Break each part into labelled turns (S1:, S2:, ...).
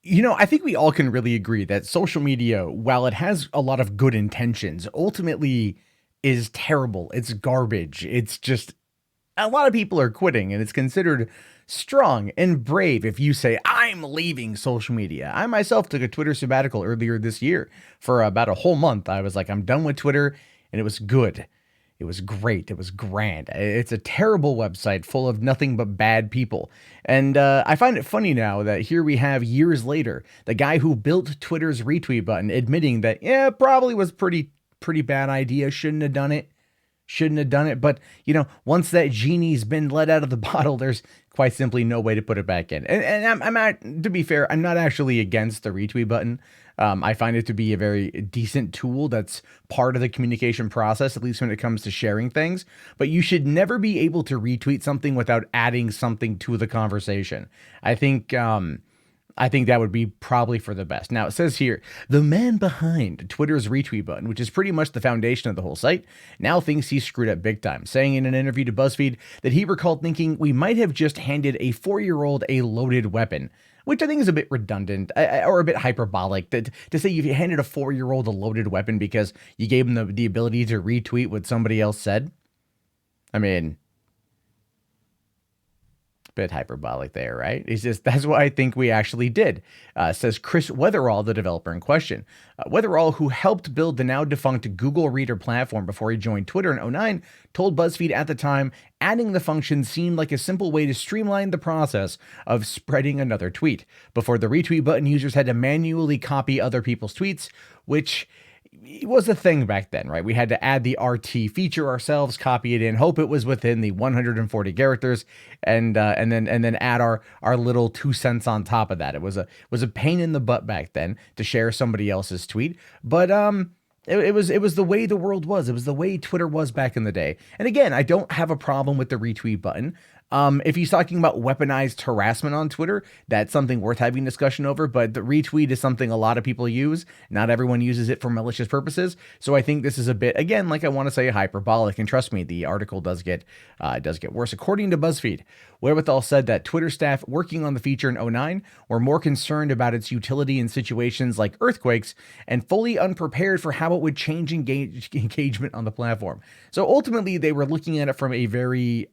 S1: I think we all can really agree that social media, while it has a lot of good intentions, ultimately is terrible. It's garbage. It's just a lot of people are quitting, and it's considered strong and brave if you say, I'm leaving social media. I myself took a Twitter sabbatical earlier this year for about a whole month. I was like, I'm done with Twitter, and it was good. It was great. It was grand. It's a terrible website full of nothing but bad people. And I find it funny now that here we have years later, the guy who built Twitter's retweet button admitting that, yeah, probably was pretty bad idea. Shouldn't have done it. But, once that genie's been let out of the bottle, there's quite simply no way to put it back in. And I'm not, to be fair, I'm not actually against the retweet button. I find it to be a very decent tool that's part of the communication process, at least when it comes to sharing things. But you should never be able to retweet something without adding something to the conversation. I think I think that would be probably for the best. Now, it says here, the man behind Twitter's retweet button, which is pretty much the foundation of the whole site, now thinks he's screwed up big time, saying in an interview to BuzzFeed that he recalled thinking we might have just handed a 4-year-old a loaded weapon, which I think is a bit redundant or a bit hyperbolic. To say you handed a 4-year-old a loaded weapon because you gave him the ability to retweet what somebody else said. I mean, bit hyperbolic there, right? It's just that's what I think we actually did, says Chris Wetherell, the developer in question. Wetherell, who helped build the now defunct Google Reader platform before he joined Twitter in '09, told BuzzFeed at the time adding the function seemed like a simple way to streamline the process of spreading another tweet. Before the retweet button, users had to manually copy other people's tweets, which it was a thing back then, right? We had to add the RT feature ourselves, copy it in, hope it was within the 140 characters, and then add our little 2 cents on top of that. It was a pain in the butt back then to share somebody else's tweet, but it was the way the world was. It was the way Twitter was back in the day. And again, I don't have a problem with the retweet button. If he's talking about weaponized harassment on Twitter, that's something worth having discussion over. But the retweet is something a lot of people use. Not everyone uses it for malicious purposes. So I think this is a bit, again, like I want to say, hyperbolic. And trust me, the article does get worse. According to BuzzFeed, Wherewithal said that Twitter staff working on the feature in '09 were more concerned about its utility in situations like earthquakes and fully unprepared for how it would change engagement on the platform. So ultimately, they were looking at it from a very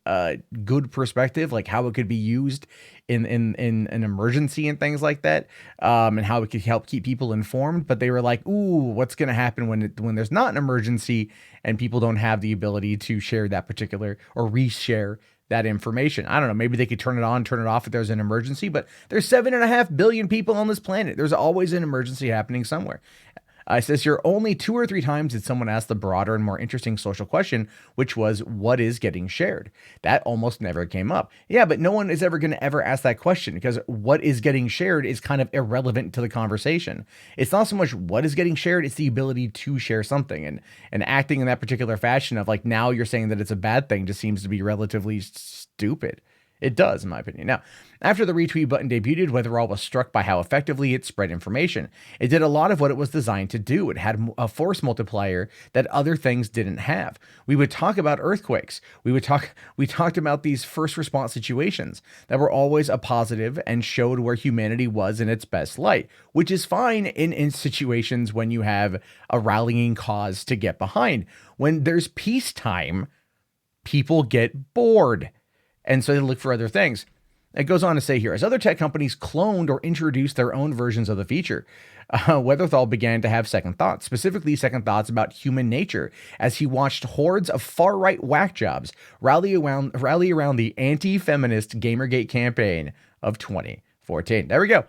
S1: good perspective, like how it could be used in an emergency and things like that, and how it could help keep people informed. But they were like, "Ooh, what's going to happen when there's not an emergency and people don't have the ability to share that particular or reshare that information?" I don't know. Maybe they could turn it on, turn it off if there's an emergency, but there's 7.5 billion people on this planet. There's always an emergency happening somewhere. It says here, only 2 or 3 times did someone ask the broader and more interesting social question, which was, what is getting shared? That almost never came up. Yeah, but no one is ever going to ever ask that question because what is getting shared is kind of irrelevant to the conversation. It's not so much what is getting shared, it's the ability to share something. And acting in that particular fashion of like, now you're saying that it's a bad thing just seems to be relatively stupid. It does, in my opinion. Now, after the retweet button debuted, Wetherall was struck by how effectively it spread information. It did a lot of what it was designed to do. It had a force multiplier that other things didn't have. We would talk about earthquakes. We talked about these first response situations that were always a positive and showed where humanity was in its best light, which is fine in situations when you have a rallying cause to get behind. When there's peacetime, people get bored. And so they look for other things. It goes on to say here, as other tech companies cloned or introduced their own versions of the feature, Weatherthal began to have second thoughts, specifically second thoughts about human nature, as he watched hordes of far-right whack jobs rally around the anti-feminist Gamergate campaign of 2014. There we go.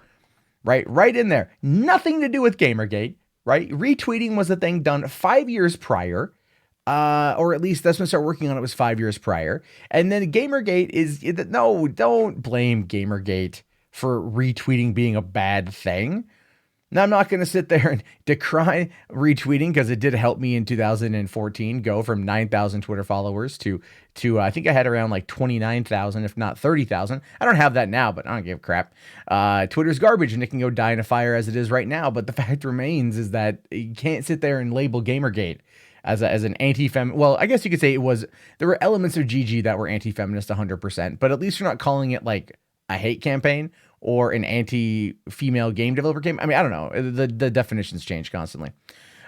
S1: Right in there. Nothing to do with Gamergate, right? Retweeting was a thing done 5 years prior. Or at least that's when I started working on it was 5 years prior. And then Gamergate no, don't blame Gamergate for retweeting being a bad thing. Now, I'm not going to sit there and decry retweeting because it did help me in 2014 go from 9,000 Twitter followers to I think I had around like 29,000, if not 30,000. I don't have that now, but I don't give a crap. Twitter's garbage and it can go die in a fire as it is right now. But the fact remains is that you can't sit there and label Gamergate as an anti-feminist. Well, I guess you could say there were elements of GG that were anti-feminist 100%, but at least you're not calling it like a hate campaign or an anti-female game developer came. I mean, I don't know. The definitions change constantly.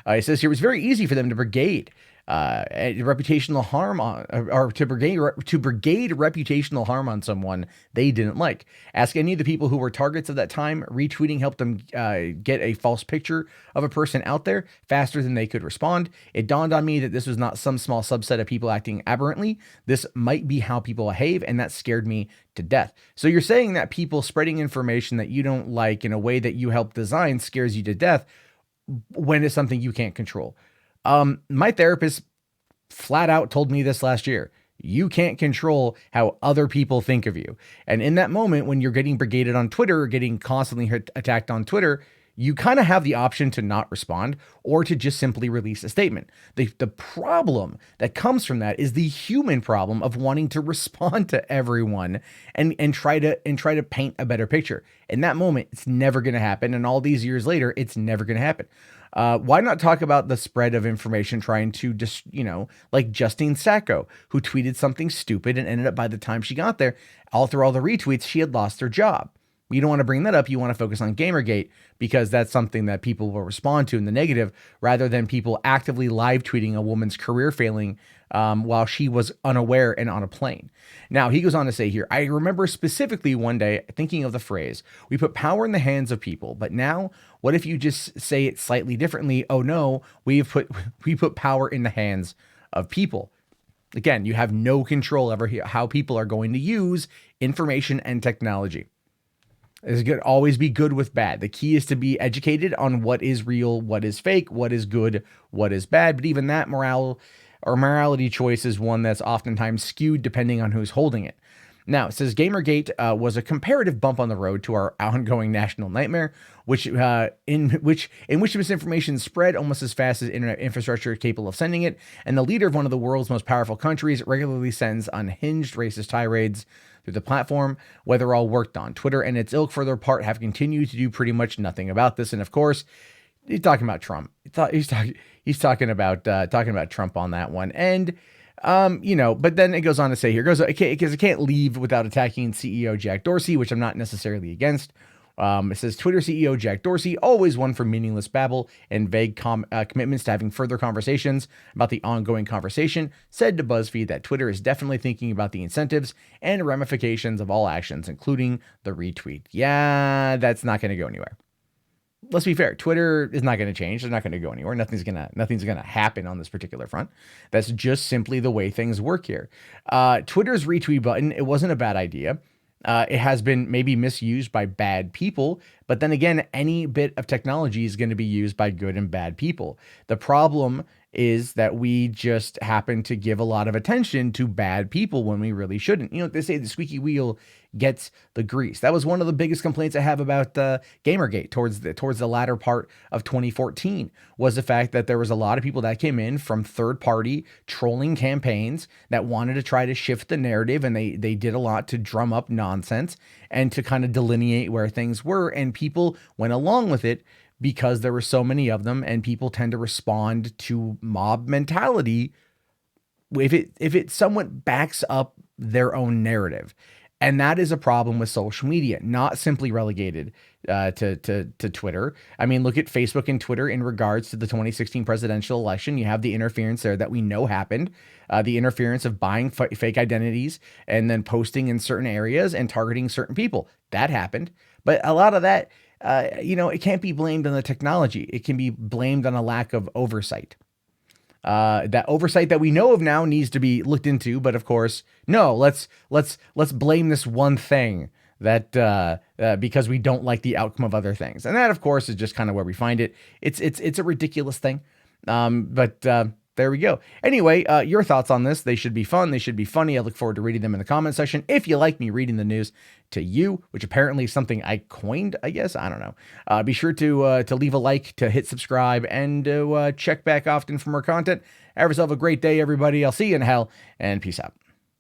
S1: It says here it was very easy for them to brigade reputational harm on, or to brigade reputational harm on someone they didn't like. Ask any of the people who were targets of that time. Retweeting helped them get a false picture of a person out there faster than they could respond. It dawned on me that this was not some small subset of people acting aberrantly. This might be how people behave, and that scared me to death. So you're saying that people spreading information that you don't like in a way that you help design scares you to death when it's something you can't control. My therapist flat out told me this last year. You can't control how other people think of you. And in that moment, when you're getting brigaded on Twitter or getting constantly attacked on Twitter, you kind of have the option to not respond or to just simply release a statement. The problem that comes from that is the human problem of wanting to respond to everyone and try to paint a better picture. In that moment, it's never going to happen. And all these years later, it's never going to happen. Why not talk about the spread of information trying to just, like Justine Sacco, who tweeted something stupid and ended up by the time she got there, all through all the retweets, she had lost her job. You don't want to bring that up. You want to focus on Gamergate because that's something that people will respond to in the negative rather than people actively live tweeting a woman's career failing while she was unaware and on a plane. Now, he goes on to say here, I remember specifically one day thinking of the phrase, we put power in the hands of people, but now what if you just say it slightly differently? Oh no, we put power in the hands of people. Again, you have no control over how people are going to use information and technology. It's going to always be good with bad. The key is to be educated on what is real, what is fake, what is good, what is bad. But even that morality choice is one that's oftentimes skewed depending on who's holding it. Now, it says Gamergate was a comparative bump on the road to our ongoing national nightmare, in which misinformation spread almost as fast as internet infrastructure is capable of sending it. And the leader of one of the world's most powerful countries regularly sends unhinged racist tirades through the platform. Wetherell worked on. Twitter and its ilk, for their part, have continued to do pretty much nothing about this. And of course, he's talking about Trump. He's talking about Trump on that one. And but then it goes on to say here, because it can't leave without attacking CEO Jack Dorsey, which I'm not necessarily against. It says Twitter CEO Jack Dorsey, always one for meaningless babble and vague commitments to having further conversations about the ongoing conversation, said to BuzzFeed that Twitter is definitely thinking about the incentives and ramifications of all actions, including the retweet. Yeah, that's not going to go anywhere. Let's be fair. Twitter is not going to change. They're not going to go anywhere. Nothing's going to happen on this particular front. That's just simply the way things work here. Twitter's retweet button, it wasn't a bad idea. It has been maybe misused by bad people, but then again, any bit of technology is going to be used by good and bad people. The problem is that we just happen to give a lot of attention to bad people when we really shouldn't. They say the squeaky wheel gets the grease. That was one of the biggest complaints I have about Gamergate towards the latter part of 2014 was the fact that there was a lot of people that came in from third-party trolling campaigns that wanted to try to shift the narrative, and they did a lot to drum up nonsense and to kind of delineate where things were, and people went along with it because there were so many of them, and people tend to respond to mob mentality if it somewhat backs up their own narrative. And that is a problem with social media, not simply relegated to Twitter. I mean, look at Facebook and Twitter in regards to the 2016 presidential election. You have the interference there that we know happened, the interference of buying fake identities and then posting in certain areas and targeting certain people. That happened. But a lot of that, it can't be blamed on the technology. It can be blamed on a lack of oversight. That oversight that we know of now needs to be looked into, but of course, no, let's blame this one thing that because we don't like the outcome of other things. And that, of course, is just kind of where we find it. It's a ridiculous thing. But there we go. Anyway, your thoughts on this? They should be fun. They should be funny. I look forward to reading them in the comment section. If you like me reading the news to you, which apparently is something I coined, I guess. I don't know. Be sure to leave a like, to hit subscribe, and to check back often for more content. Have yourself a great day, everybody. I'll see you in hell, and peace out.